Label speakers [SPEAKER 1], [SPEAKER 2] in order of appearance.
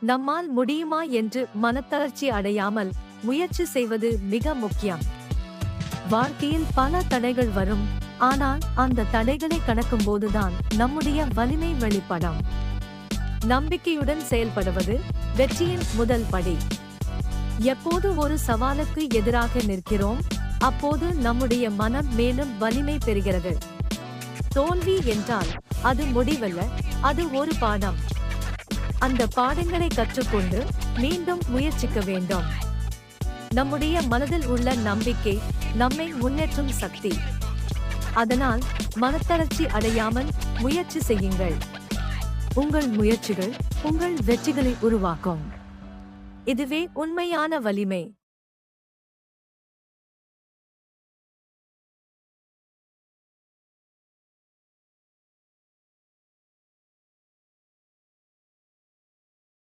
[SPEAKER 1] நம்மால் முடியுமா என்று மனத்தளர்ச்சி அடையாமல் முயற்சி செய்வது மிக முக்கியம். வாழ்க்கையில் பல தடைகள் வரும், ஆனால் அந்த தடைகளை கடக்கும்போதுதான் நம்முடைய வலிமை வெளிப்படும். நம்பிக்கையுடன் செயல்படுவது வெற்றியின் முதல் படி. எப்போது ஒரு சவாலுக்கு எதிராக நிற்கிறோம், அப்போது நம்முடைய மனம் மேலும் வலிமை பெறுகிறது. தோல்வி என்றால் அது முடிவல்ல, அது ஒரு பாடம். அந்த பாடங்களை கற்றுக்கொண்டு மீண்டும் முயற்சிக்க வேண்டும். நம்முடைய மனதில் உள்ள நம்பிக்கை நம்மை முன்னேற்றும் சக்தி. அதனால் மனத்தளர்ச்சி அடையாமல் முயற்சி செய்யுங்கள். உங்கள் முயற்சிகள் உங்கள் வெற்றிகளை உருவாக்கும். இதுவே உண்மையான வலிமை.